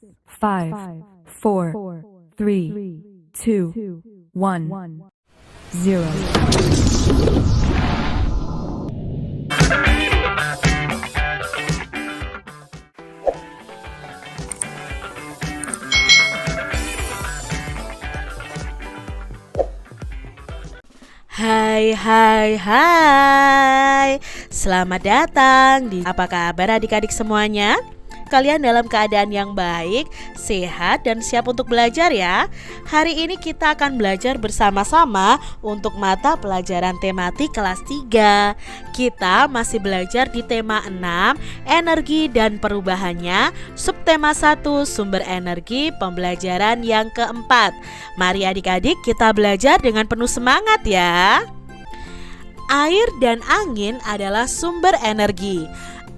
5, 4, 3, 2, 1, 0. Hai hai hai. Selamat datang di Apa kabar adik-adik semuanya? Kalian dalam keadaan yang baik, sehat dan siap untuk belajar ya. Hari ini kita akan belajar bersama-sama untuk mata pelajaran tematik kelas 3. Kita masih belajar di tema 6, energi dan perubahannya, subtema 1, sumber energi, pembelajaran yang keempat. Mari adik-adik kita belajar dengan penuh semangat ya. Air dan angin adalah sumber energi.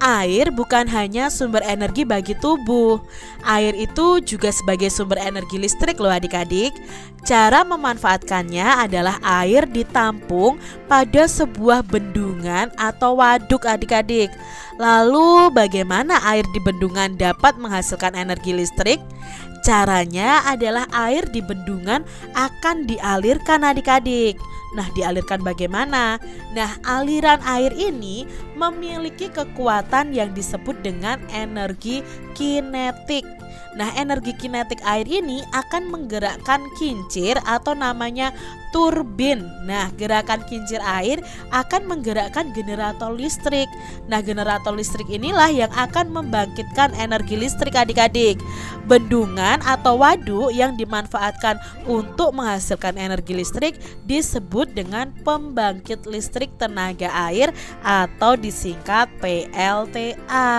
Air bukan hanya sumber energi bagi tubuh. Air itu juga sebagai sumber energi listrik loh adik-adik. Cara memanfaatkannya adalah air ditampung pada sebuah bendungan atau waduk adik-adik. Lalu bagaimana air di bendungan dapat menghasilkan energi listrik? Caranya adalah air di bendungan akan dialirkan adik-adik. Nah, dialirkan bagaimana? Nah, aliran air ini memiliki kekuatan yang disebut dengan energi kinetik. Nah, energi kinetik air ini akan menggerakkan kincir atau namanya turbin. Nah, gerakan kincir air akan menggerakkan generator listrik. Nah, generator listrik inilah yang akan membangkitkan energi listrik adik-adik. Bendungan atau waduk yang dimanfaatkan untuk menghasilkan energi listrik disebut dengan pembangkit listrik tenaga air atau disingkat PLTA.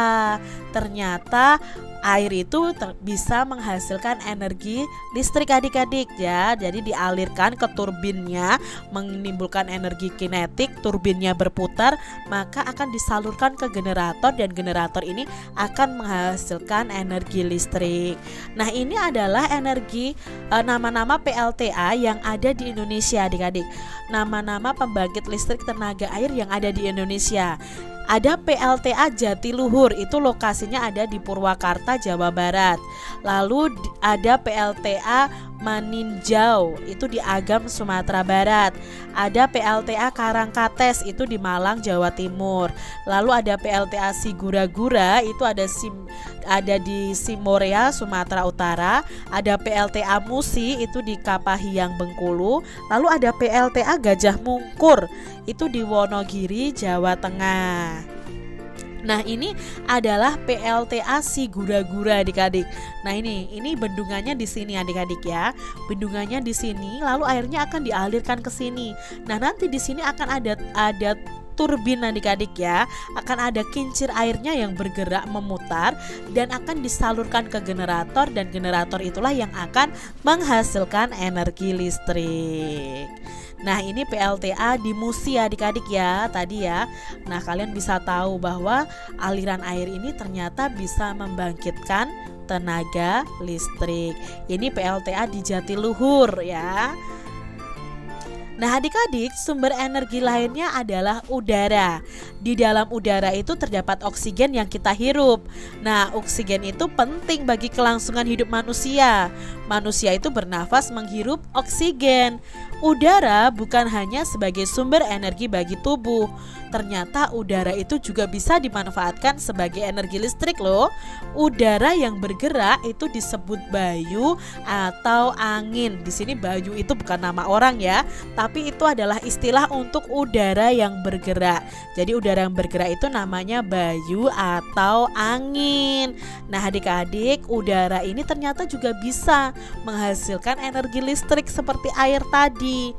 Ternyata air itu bisa menghasilkan energi listrik adik-adik ya. Jadi dialirkan ke turbinnya, menimbulkan energi kinetik, turbinnya berputar, maka akan disalurkan ke generator dan generator ini akan menghasilkan energi listrik. Nah, ini adalah energi nama-nama PLTA yang ada di Indonesia adik-adik. Nama-nama pembangkit listrik tenaga air yang ada di Indonesia. Ada PLTA Jatiluhur, itu lokasinya ada di Purwakarta, Jawa Barat. Lalu ada PLTA Maninjau, itu di Agam, Sumatera Barat. Ada PLTA Karangkates, itu di Malang, Jawa Timur. Lalu ada PLTA Sigura-gura, itu ada di Simorea, Sumatera Utara. Ada PLTA Musi, itu di Kapahiang, Bengkulu. Lalu ada PLTA Gajah Mungkur, itu di Wonogiri, Jawa Tengah. Nah, ini adalah PLTA Sigura-gura adik-adik. Nah, ini bendungannya di sini adik-adik ya. Bendungannya di sini, lalu airnya akan dialirkan ke sini. Nah, nanti di sini akan ada turbin adik-adik ya. Akan ada kincir airnya yang bergerak memutar dan akan disalurkan ke generator, dan generator itulah yang akan menghasilkan energi listrik. Nah, ini PLTA di Musi adik-adik ya tadi ya. Nah, kalian bisa tahu bahwa aliran air ini ternyata bisa membangkitkan tenaga listrik. Ini PLTA di Jatiluhur ya. Nah, adik-adik, sumber energi lainnya adalah udara. Di dalam udara itu terdapat oksigen yang kita hirup. Nah, oksigen itu penting bagi kelangsungan hidup manusia. Manusia itu bernafas menghirup oksigen. Udara bukan hanya sebagai sumber energi bagi tubuh. Ternyata udara itu juga bisa dimanfaatkan sebagai energi listrik loh. Udara yang bergerak itu disebut bayu atau angin. Di sini bayu itu bukan nama orang ya, tapi itu adalah istilah untuk udara yang bergerak. Jadi udara yang bergerak itu namanya bayu atau angin. Nah, adik-adik, udara ini ternyata juga bisa menghasilkan energi listrik seperti air tadi.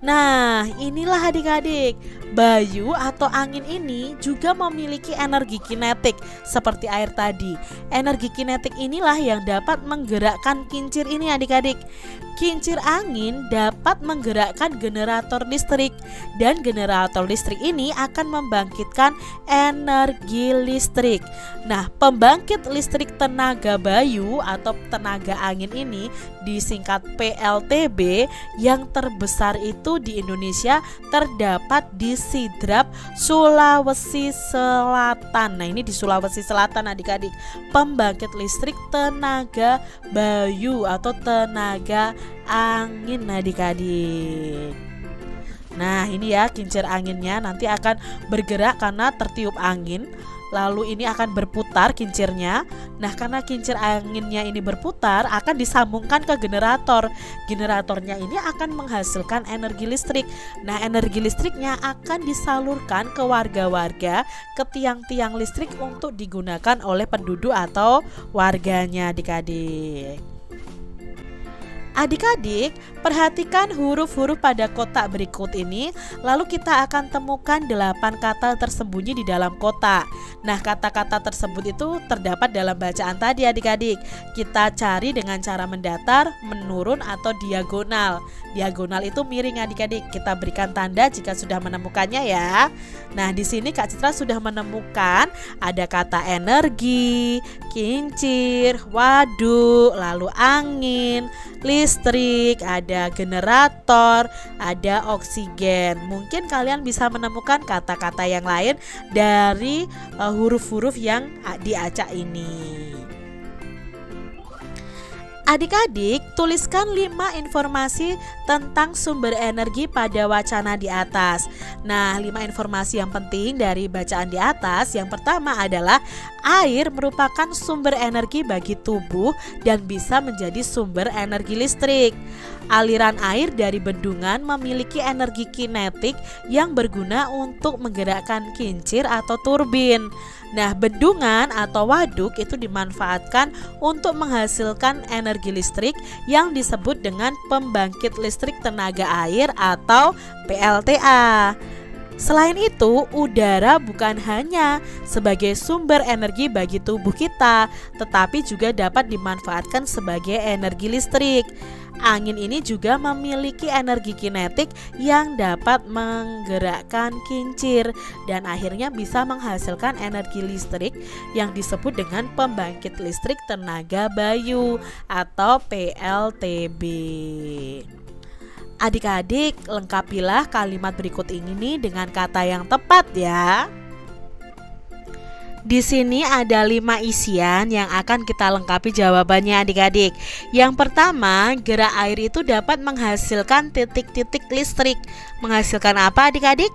Nah, inilah adik-adik, bayu atau angin ini juga memiliki energi kinetik seperti air tadi. Energi kinetik inilah yang dapat menggerakkan kincir ini adik-adik. Kincir angin dapat menggerakkan generator listrik, dan generator listrik ini akan membangkitkan energi listrik. Nah, pembangkit listrik tenaga bayu atau tenaga angin ini disingkat PLTB, yang terbesar itu itu di Indonesia terdapat di Sidrap, Sulawesi Selatan. Nah, ini di Sulawesi Selatan adik-adik, pembangkit listrik tenaga bayu atau tenaga angin adik-adik. Nah, ini ya kincir anginnya nanti akan bergerak karena tertiup angin. Lalu ini akan berputar kincirnya. Nah, karena kincir anginnya ini berputar, akan disambungkan ke generator. Generatornya ini akan menghasilkan energi listrik. Nah, energi listriknya akan disalurkan ke warga-warga, ke tiang-tiang listrik untuk digunakan oleh penduduk atau warganya adik-adik. Adik-adik, perhatikan huruf-huruf pada kotak berikut ini. Lalu kita akan temukan 8 kata tersembunyi di dalam kotak. Nah, kata-kata tersebut itu terdapat dalam bacaan tadi adik-adik. Kita cari dengan cara mendatar, menurun, atau diagonal. Diagonal itu miring adik-adik. Kita berikan tanda jika sudah menemukannya ya. Nah, di sini Kak Citra sudah menemukan ada kata energi, kincir, waduk, lalu angin, listrik, ada generator, ada oksigen. Mungkin kalian bisa menemukan kata-kata yang lain dari huruf-huruf yang diacak ini. Adik-adik, tuliskan 5 informasi tentang sumber energi pada wacana di atas. Nah, 5 informasi yang penting dari bacaan di atas. Yang pertama adalah air merupakan sumber energi bagi tubuh dan bisa menjadi sumber energi listrik. Aliran air dari bendungan memiliki energi kinetik yang berguna untuk menggerakkan kincir atau turbin. Nah, bendungan atau waduk itu dimanfaatkan untuk menghasilkan energi listrik yang disebut dengan pembangkit listrik tenaga air atau PLTA. Selain itu, udara bukan hanya sebagai sumber energi bagi tubuh kita, tetapi juga dapat dimanfaatkan sebagai energi listrik. Angin ini juga memiliki energi kinetik yang dapat menggerakkan kincir dan akhirnya bisa menghasilkan energi listrik yang disebut dengan pembangkit listrik tenaga bayu atau PLTB. Adik-adik, lengkapilah kalimat berikut ini nih dengan kata yang tepat ya. Di sini ada 5 isian yang akan kita lengkapi jawabannya adik-adik. Yang pertama, gerak air itu dapat menghasilkan titik-titik listrik. Menghasilkan apa adik-adik?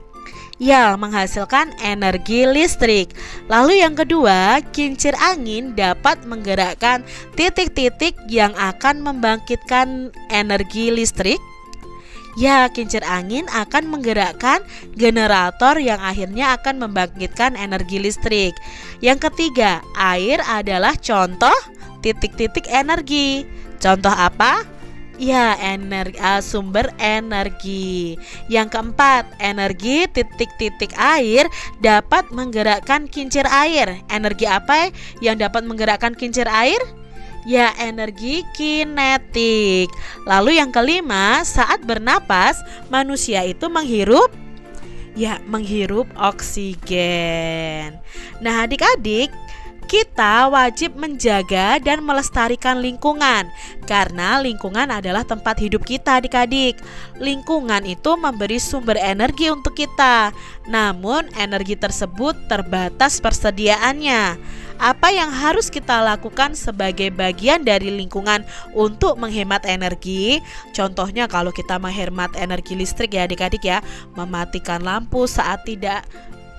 Ya, menghasilkan energi listrik. Lalu yang kedua, kincir angin dapat menggerakkan titik-titik yang akan membangkitkan energi listrik. Ya, kincir angin akan menggerakkan generator yang akhirnya akan membangkitkan energi listrik. Yang ketiga, air adalah contoh titik-titik energi. Contoh apa? Ya, sumber energi. Yang keempat, energi titik-titik air dapat menggerakkan kincir air. Energi apa yang dapat menggerakkan kincir air? Ya, energi kinetik. Lalu yang kelima, saat bernapas manusia itu menghirup oksigen. Nah, adik-adik, kita wajib menjaga dan melestarikan lingkungan karena lingkungan adalah tempat hidup kita adik-adik. Lingkungan itu memberi sumber energi untuk kita. Namun energi tersebut terbatas persediaannya. Apa yang harus kita lakukan sebagai bagian dari lingkungan untuk menghemat energi? Contohnya kalau kita menghemat energi listrik ya adik-adik ya, mematikan lampu saat tidak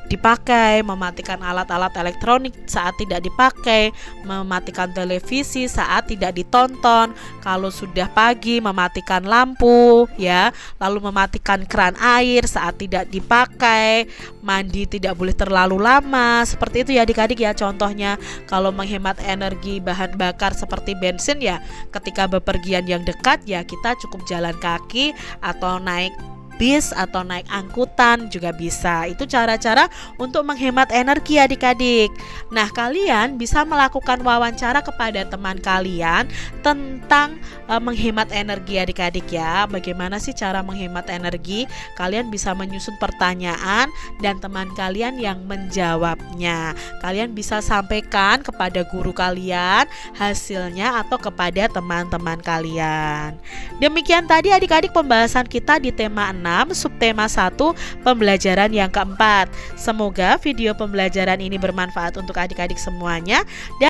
dipakai, mematikan alat-alat elektronik saat tidak dipakai, mematikan televisi saat tidak ditonton. Kalau sudah pagi mematikan lampu ya, lalu mematikan keran air saat tidak dipakai, mandi tidak boleh terlalu lama. Seperti itu ya adik-adik ya contohnya. Kalau menghemat energi bahan bakar seperti bensin ya, ketika bepergian yang dekat ya kita cukup jalan kaki atau naik bis atau naik angkutan juga bisa. Itu cara-cara untuk menghemat energi adik-adik. Nah, kalian bisa melakukan wawancara kepada teman kalian tentang menghemat energi adik-adik ya. Bagaimana sih cara menghemat energi? Kalian bisa menyusun pertanyaan dan teman kalian yang menjawabnya. Kalian bisa sampaikan kepada guru kalian hasilnya atau kepada teman-teman kalian. Demikian tadi adik-adik pembahasan kita di tema 6 6, subtema 1, pembelajaran yang keempat. Semoga video pembelajaran ini bermanfaat untuk adik-adik semuanya. Dan